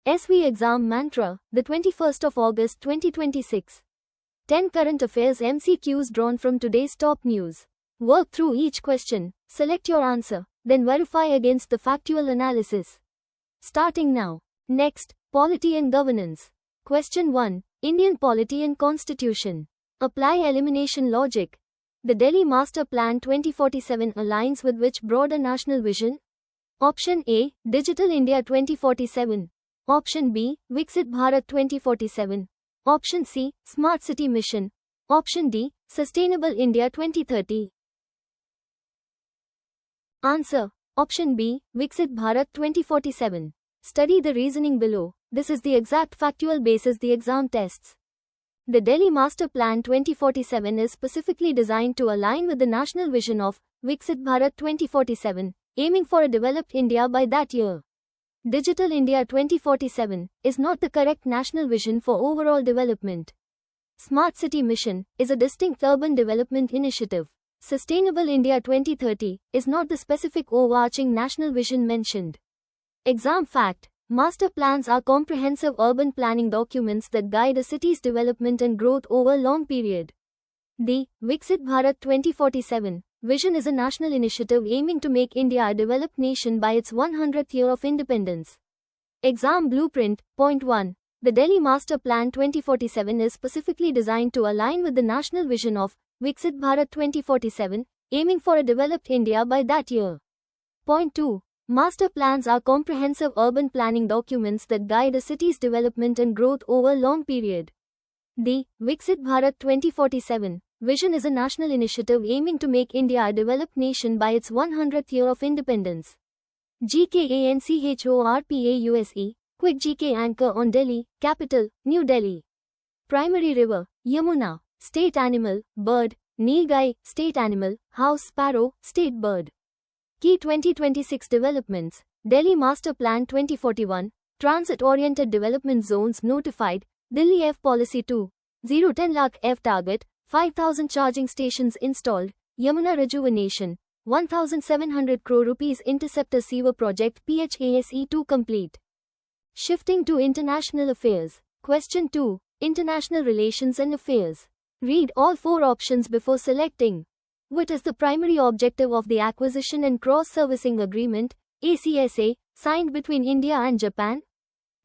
SV Exam Mantra, the 21st of August 2026. 10 current affairs MCQs drawn from today's top news. Work through each question, select your answer, then verify against the factual analysis. Starting now. Next, Polity and Governance. Question 1. Indian Polity and Constitution. Apply elimination logic. The Delhi Master Plan 2047 aligns with which broader national vision? Option A. Digital India 2047. Option B. Viksit Bharat 2047. Option C. Smart City Mission. Option D. Sustainable India 2030. Answer. Option B. Viksit Bharat 2047. Study the reasoning below. This is the exact factual basis the exam tests. The Delhi Master Plan 2047 is specifically designed to align with the national vision of Viksit Bharat 2047, aiming for a developed India by that year. Digital India 2047 is not the correct national vision for overall development. Smart City Mission is a distinct urban development initiative. Sustainable India 2030 is not the specific overarching national vision mentioned. Exam fact: master plans are comprehensive urban planning documents that guide a city's development and growth over a long period. The Viksit Bharat 2047 vision is a national initiative aiming to make India a developed nation by its 100th year of independence. Exam blueprint. Point 1. The Delhi Master Plan 2047 is specifically designed to align with the national vision of Viksit Bharat 2047, aiming for a developed India by that year. Point 2. Master plans are comprehensive urban planning documents that guide a city's development and growth over a long period. The Viksit Bharat 2047 vision is a national initiative aiming to make India a developed nation by its 100th year of independence. GKANCHORPAUSE, Quick GK Anchor on Delhi, Capital, New Delhi. Primary river, Yamuna. State animal, bird, Nilgai, state animal, house sparrow, state bird. Key 2026 developments, Delhi Master Plan 2041, Transit-Oriented Development Zones notified, Delhi F Policy 2, 0-10 lakh F target, 5,000 charging stations installed, Yamuna Rejuvenation, 1,700 crore rupees Interceptor Sewer Project PHASE2 complete. Shifting to International Affairs. Question 2. International Relations and Affairs. Read all 4 options before selecting. What is the primary objective of the Acquisition and Cross-Servicing Agreement, ACSA, signed between India and Japan?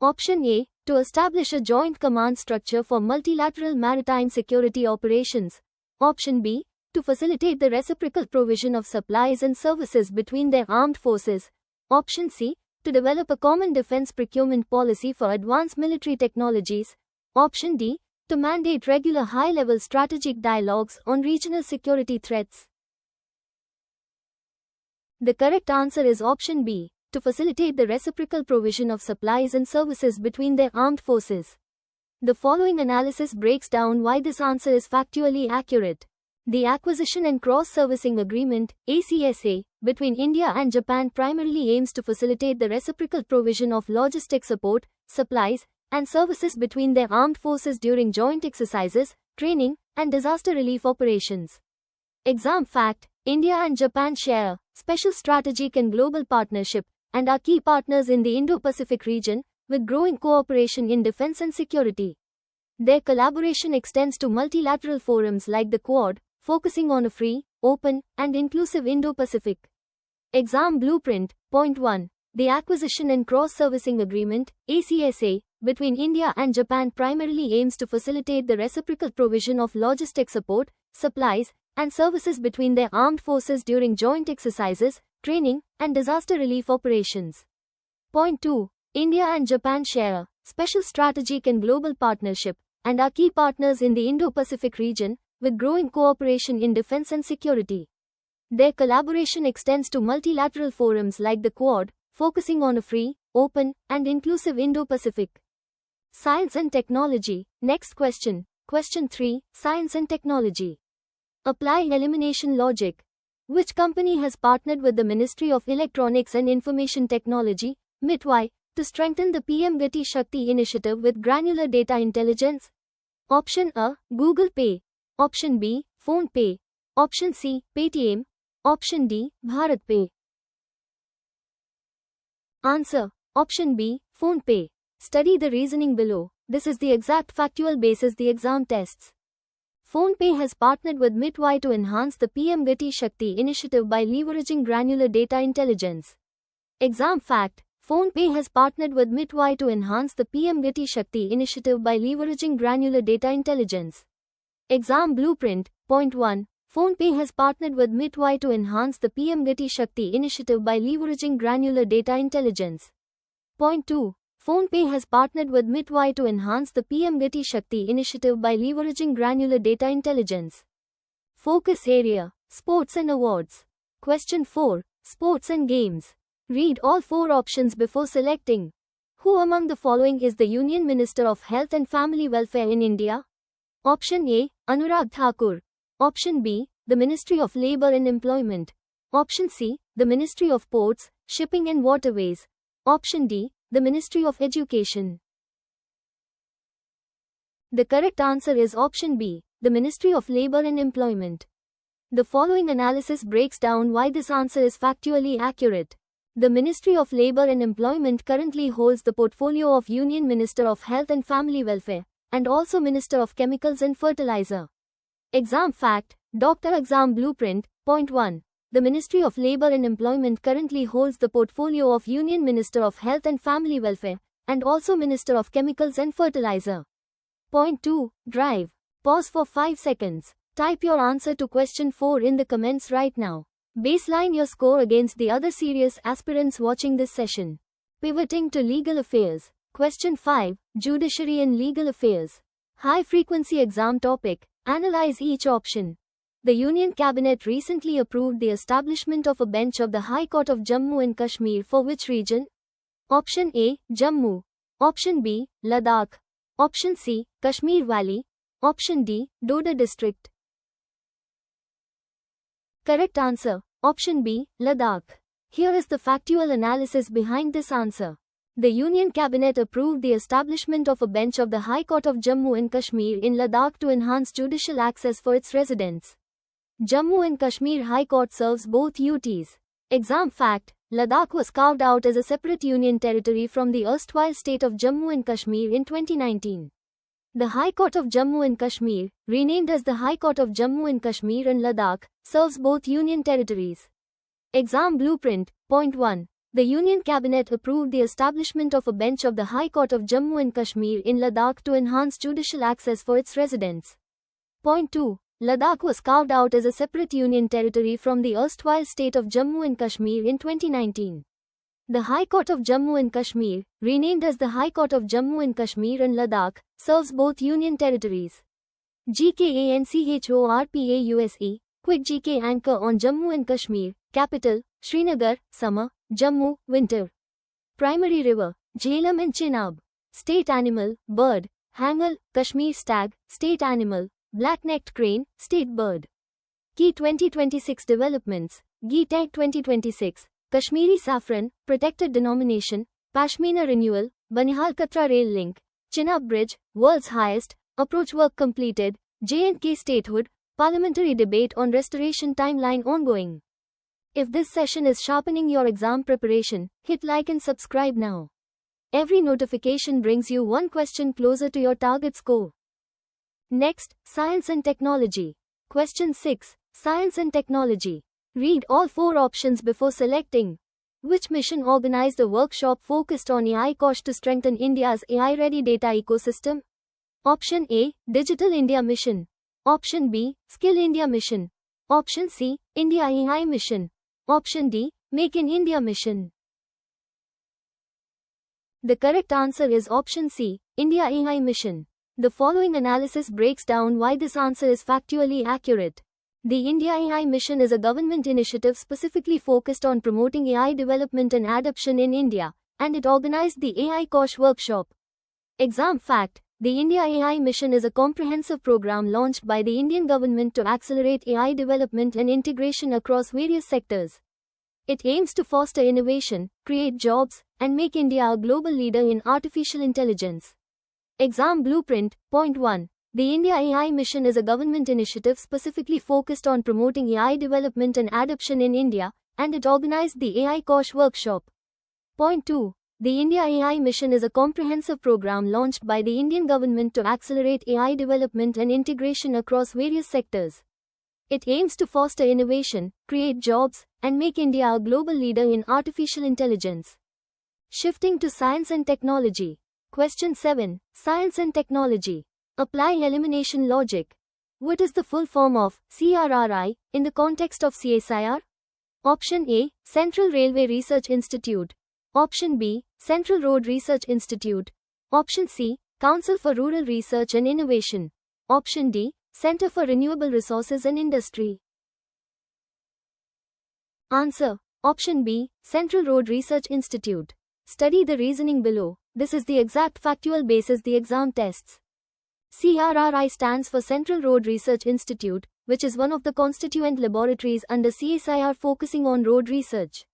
Option A. To establish a joint command structure for multilateral maritime security operations. Option B. To facilitate the reciprocal provision of supplies and services between their armed forces. Option C. To develop a common defense procurement policy for advanced military technologies. Option D. To mandate regular high-level strategic dialogues on regional security threats. The correct answer is option B. To facilitate the reciprocal provision of supplies and services between their armed forces. The following analysis breaks down why this answer is factually accurate. The Acquisition and Cross-Servicing Agreement, ACSA, between India and Japan primarily aims to facilitate the reciprocal provision of logistic support, supplies, and services between their armed forces during joint exercises, training, and disaster relief operations. Exam fact: India and Japan share special strategic and global partnership, and are key partners in the Indo-Pacific region, with growing cooperation in defense and security. Their collaboration extends to multilateral forums like the Quad, focusing on a free, open, and inclusive Indo-Pacific. Exam blueprint. Point 1. The Acquisition and Cross-Servicing Agreement, ACSA, between India and Japan primarily aims to facilitate the reciprocal provision of logistic support, supplies, and services between their armed forces during joint exercises, training, and disaster relief operations. Point 2. India and Japan share special strategic and global partnership, and are key partners in the Indo-Pacific region, with growing cooperation in defense and security. Their collaboration extends to multilateral forums like the Quad, focusing on a free, open, and inclusive Indo-Pacific. Science and Technology. Next question. Question 3. Science and Technology. Apply elimination logic. Which company has partnered with the Ministry of Electronics and Information Technology, MITI, to strengthen the PM Gati Shakti initiative with granular data intelligence? Option A. Google Pay. Option B. Phone Pay. Option C. Paytm. Option D. Bharat Pay. Answer. Option B. Phone Pay. Study the reasoning below. This is the exact factual basis the exam tests. PhonePe has partnered with MITY to enhance the PM Gati Shakti initiative by leveraging granular data intelligence. Exam fact: PhonePe has partnered with MITY to enhance the PM Gati Shakti initiative by leveraging granular data intelligence. Exam blueprint. Point 1. PhonePe has partnered with MITY to enhance the PM Gati Shakti initiative by leveraging granular data intelligence. Point 2. PhonePe has partnered with MITY to enhance the PM Gati Shakti initiative by leveraging granular data intelligence. Focus area: Sports and awards. Question 4. Sports and games. Read all 4 options before selecting. Who among the following is the Union Minister of Health and Family Welfare in India? Option A. Anurag Thakur. Option B. The Ministry of Labour and Employment. Option C. The Ministry of Ports, Shipping and Waterways. Option D. The Ministry of Education. The correct answer is option B, the Ministry of Labour and Employment. The following analysis breaks down why this answer is factually accurate. The Ministry of Labour and Employment currently holds the portfolio of Union Minister of Health and Family Welfare, and also Minister of Chemicals and Fertilizer. Exam fact: Dr. Exam Blueprint. Point 1. The Ministry of Labour and Employment currently holds the portfolio of Union Minister of Health and Family Welfare, and also Minister of Chemicals and Fertilizer. Point 2. Drive. Pause for 5 seconds. Type your answer to question 4 in the comments right now. Baseline your score against the other serious aspirants watching this session. Pivoting to legal affairs. Question 5. Judiciary and legal affairs. High frequency exam topic. Analyze each option. The Union Cabinet recently approved the establishment of a bench of the High Court of Jammu and Kashmir for which region? Option A. Jammu. Option B. Ladakh. Option C. Kashmir Valley. Option D. Doda District. Correct answer: Option B. Ladakh. Here is the factual analysis behind this answer. The Union Cabinet approved the establishment of a bench of the High Court of Jammu and Kashmir in Ladakh to enhance judicial access for its residents. Jammu and Kashmir High Court serves both UTs. Exam fact: Ladakh was carved out as a separate union territory from the erstwhile state of Jammu and Kashmir in 2019. The High Court of Jammu and Kashmir, renamed as the High Court of Jammu and Kashmir and Ladakh, serves both union territories. Exam blueprint. Point 1. The Union Cabinet approved the establishment of a bench of the High Court of Jammu and Kashmir in Ladakh to enhance judicial access for its residents. Point 2. Ladakh was carved out as a separate union territory from the erstwhile state of Jammu and Kashmir in 2019. The High Court of Jammu and Kashmir, renamed as the High Court of Jammu and Kashmir and Ladakh, serves both union territories. GKANCHORPAUSE, Quick GK Anchor on Jammu and Kashmir. Capital: Srinagar. Summer: Jammu. Winter: Primary river: Jhelum and Chenab. State animal: bird: Hangal. Kashmir stag. State animal: black-necked crane. State bird. Key 2026 developments. GTEC 2026. Kashmiri saffron, protected denomination. Pashmina renewal. Banihal Katra rail link. Chenab bridge, world's highest. Approach work completed. J&K statehood. Parliamentary debate on restoration timeline ongoing. If this session is sharpening your exam preparation, hit like and subscribe now. Every notification brings you one question closer to your target score. Next, Science and Technology. Question 6. Science and Technology. Read all 4 options before selecting. Which mission organized a workshop focused on AI Kosh to strengthen India's AI-ready data ecosystem? Option A. Digital India Mission. Option B. Skill India Mission. Option C. India AI Mission. Option D. Make in India Mission. The correct answer is option C, India AI Mission. The following analysis breaks down why this answer is factually accurate. The India AI Mission is a government initiative specifically focused on promoting AI development and adoption in India, and it organized the AI Kosh workshop. Exam fact: the India AI Mission is a comprehensive program launched by the Indian government to accelerate AI development and integration across various sectors. It aims to foster innovation, create jobs, and make India a global leader in artificial intelligence. Exam blueprint. Point 1. The India AI Mission is a government initiative specifically focused on promoting AI development and adoption in India, and it organized the AI Kosh workshop. Point 2. The India AI Mission is a comprehensive program launched by the Indian government to accelerate AI development and integration across various sectors. It aims to foster innovation, create jobs, and make India a global leader in artificial intelligence. Shifting to science and technology. Question 7. Science and technology. Apply elimination logic. What is the full form of CRRI in the context of CSIR? Option A. Central Railway Research Institute. Option B. Central Road Research Institute. Option C. Council for Rural Research and Innovation. Option D. Center for Renewable Resources and Industry. Answer. Option B. Central Road Research Institute. Study the reasoning below. This is the exact factual basis the exam tests. CRRI stands for Central Road Research Institute, which is one of the constituent laboratories under CSIR focusing on road research.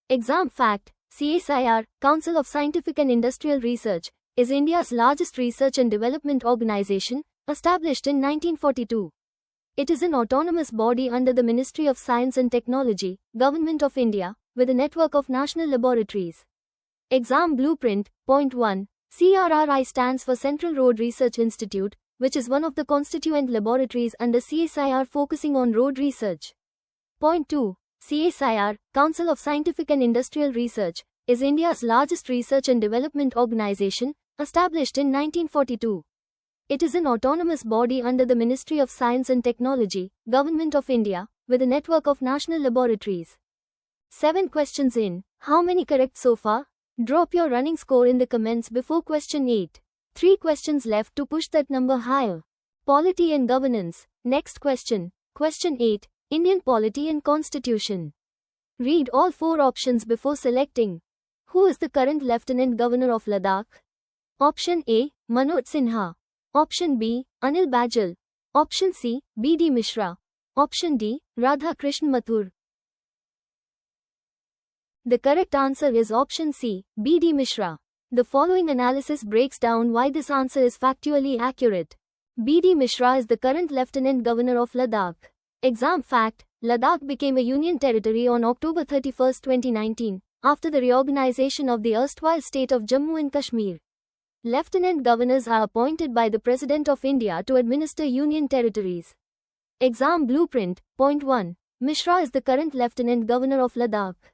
Exam fact: CSIR, Council of Scientific and Industrial Research, is India's largest research and development organization, established in 1942. It is an autonomous body under the Ministry of Science and Technology, Government of India, with a network of national laboratories. Exam blueprint. Point 1. CRRI stands for Central Road Research Institute, which is one of the constituent laboratories under CSIR focusing on road research. Point 2. CSIR, Council of Scientific and Industrial Research, is India's largest research and development organization, established in 1942. It is an autonomous body under the Ministry of Science and Technology, Government of India, with a network of national laboratories. 7 questions in. How many correct so far? Drop your running score in the comments before question 8. 3 questions left to push that number higher. Polity and governance. Next question. Question 8. Indian polity and constitution. Read all 4 options before selecting. Who is the current Lieutenant Governor of Ladakh? Option A. Manoj Sinha. Option B. Anil Bajal. Option C. B.D. Mishra. Option D. Radha Krishn Mathur. The correct answer is option C. B.D. Mishra. The following analysis breaks down why this answer is factually accurate. B.D. Mishra is the current Lieutenant Governor of Ladakh. Exam fact: Ladakh became a union territory on October 31, 2019, after the reorganization of the erstwhile state of Jammu and Kashmir. Lieutenant governors are appointed by the President of India to administer union territories. Exam blueprint. Point 1. Mishra is the current Lieutenant Governor of Ladakh.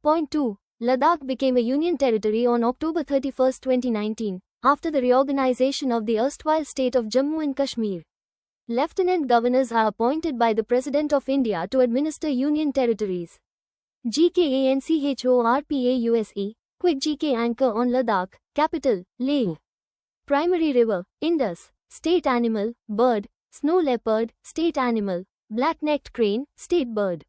Point 2. Ladakh became a union territory on October 31, 2019, after the reorganization of the erstwhile state of Jammu and Kashmir. Lieutenant governors are appointed by the President of India to administer union territories. GKANCHORPAUSE, quick GK anchor on Ladakh, capital, Leh. Primary river, Indus. State animal, bird, snow leopard, state animal, black-necked crane, state bird.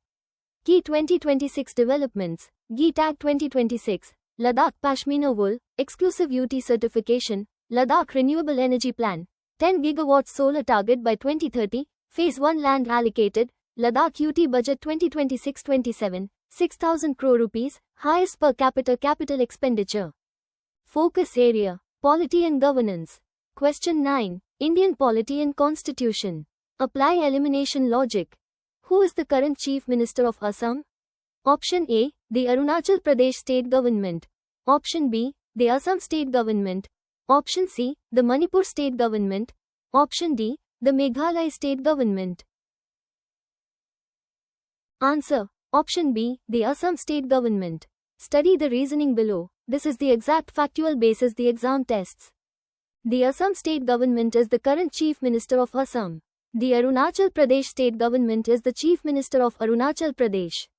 Key 2026 developments, GTAG 2026, Ladakh Pashmina wool, exclusive UT certification, Ladakh Renewable Energy Plan, 10 GW solar target by 2030, Phase 1 land allocated, Ladakh UT budget 2026-27, 6,000 crore rupees, highest per capita capital expenditure. Focus area, polity and governance. Question 9. Indian polity and constitution. Apply elimination logic. Who is the current Chief Minister of Assam? Option A. The Arunachal Pradesh State Government. Option B. The Assam State Government. Option C. The Manipur State Government. Option D. The Meghalaya State Government. Answer. Option B. The Assam State Government. Study the reasoning below. This is the exact factual basis the exam tests. The Assam State Government is the current Chief Minister of Assam. The Arunachal Pradesh State Government is the Chief Minister of Arunachal Pradesh.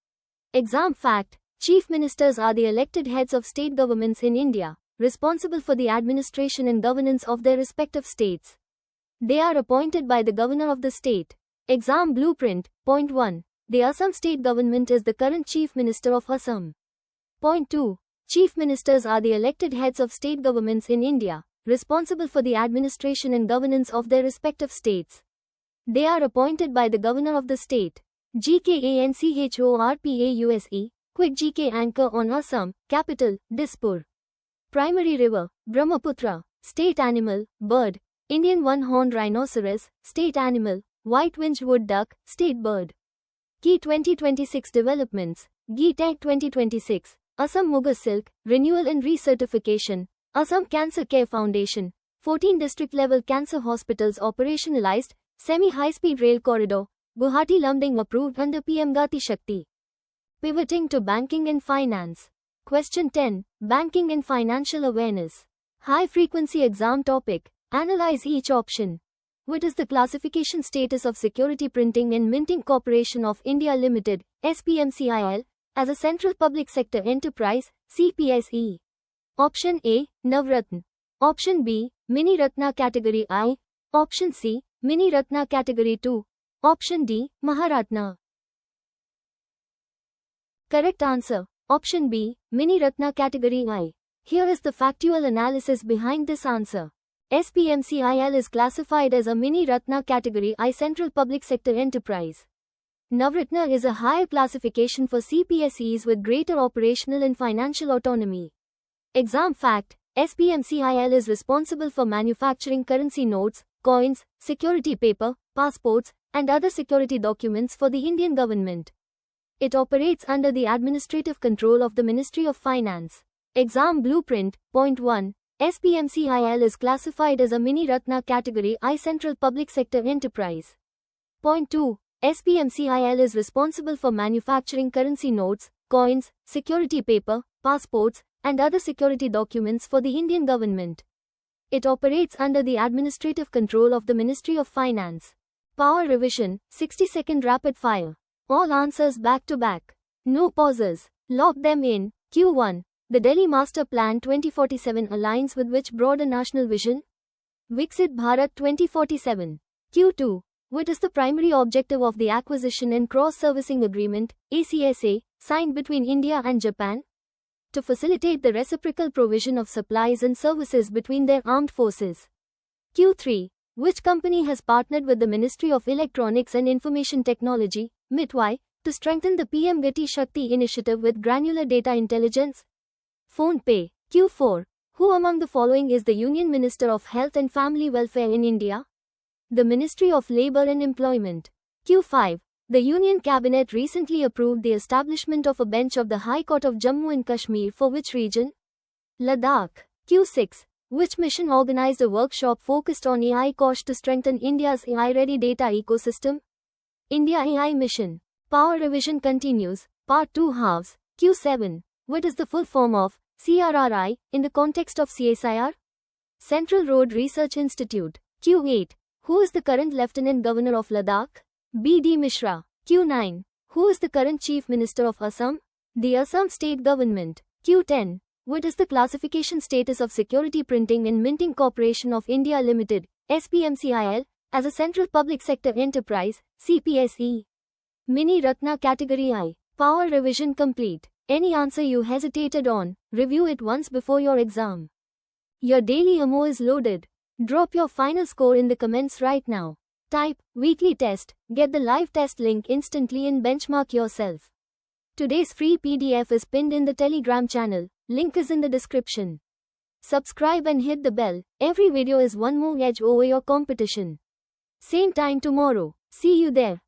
Exam fact: Chief Ministers are the elected heads of state governments in India, responsible for the administration and governance of their respective states. They are appointed by the Governor of the state. Exam blueprint. Point 1. The Assam State Government is the current Chief Minister of Assam. Point 2. Chief Ministers are the elected heads of state governments in India, responsible for the administration and governance of their respective states. They are appointed by the Governor of the state. GKANCHORPAUSE, quick GK anchor on Assam, capital, Dispur. Primary river, Brahmaputra. State animal, bird, Indian one-horned rhinoceros, state animal, white-winged wood duck, state bird. Key 2026 developments, GTAG 2026, Assam Muga Silk, Renewal and Recertification, Assam Cancer Care Foundation, 14 district-level cancer hospitals operationalized, semi-high-speed rail corridor, Guwahati Lumding approved under PM Gati Shakti. Pivoting to banking and finance. Question 10. Banking and financial awareness. High-frequency exam topic. Analyze each option. What is the classification status of Security Printing and Minting Corporation of India Limited, SPMCIL, as a central public sector enterprise, CPSE? Option A. Navratna. Option B. Mini Ratna Category I. Option C. Mini Ratna Category 2. Option D. Maharatna. Correct answer. Option B. Mini Ratna Category I. Here is the factual analysis behind this answer. SPMCIL is classified as a Mini Ratna Category I Central Public Sector Enterprise. Navratna is a higher classification for CPSEs with greater operational and financial autonomy. Exam fact: SPMCIL is responsible for manufacturing currency notes, coins, security paper, passports, and other security documents for the Indian government. It operates under the administrative control of the Ministry of Finance. Exam blueprint. Point 1. SPMCIL is classified as a Mini Ratna Category I Central Public Sector Enterprise. Point 2. SPMCIL is responsible for manufacturing currency notes, coins, security paper, passports, and other security documents for the Indian government. It operates under the administrative control of the Ministry of Finance. Power revision, 60-second rapid fire. All answers back to back. No pauses. Lock them in. Q1. The Delhi Master Plan 2047 aligns with which broader national vision? Viksit Bharat 2047. Q2. What is the primary objective of the Acquisition and Cross-Servicing Agreement, ACSA, signed between India and Japan? To facilitate the reciprocal provision of supplies and services between their armed forces. Q3. Which company has partnered with the Ministry of Electronics and Information Technology, MITI, to strengthen the PM Gati Shakti initiative with granular data intelligence? PhonePe. Q4. Who among the following is the Union Minister of Health and Family Welfare in India? The Ministry of Labour and Employment. Q5. The Union Cabinet recently approved the establishment of a bench of the High Court of Jammu and Kashmir for which region? Ladakh. Q6. Which mission organized a workshop focused on AI Kosh to strengthen India's AI-ready data ecosystem? India AI Mission. Power revision continues. Part 2 halves. Q7. What is the full form of CRRI in the context of CSIR? Central Road Research Institute. Q8. Who is the current Lieutenant Governor of Ladakh? B.D. Mishra. Q9. Who is the current Chief Minister of Assam? The Assam State Government. Q10. What is the classification status of Security Printing and Minting Corporation of India Limited, SPMCIL, as a central public sector enterprise, CPSE? Mini Ratna Category I. Power revision complete. Any answer you hesitated on, review it once before your exam. Your daily AMO is loaded. Drop your final score in the comments right now. Type weekly test, get the live test link instantly and benchmark yourself. Today's free PDF is pinned in the Telegram channel. Link is in the description. Subscribe and hit the bell. Every video is one more edge over your competition. Same time tomorrow. See you there.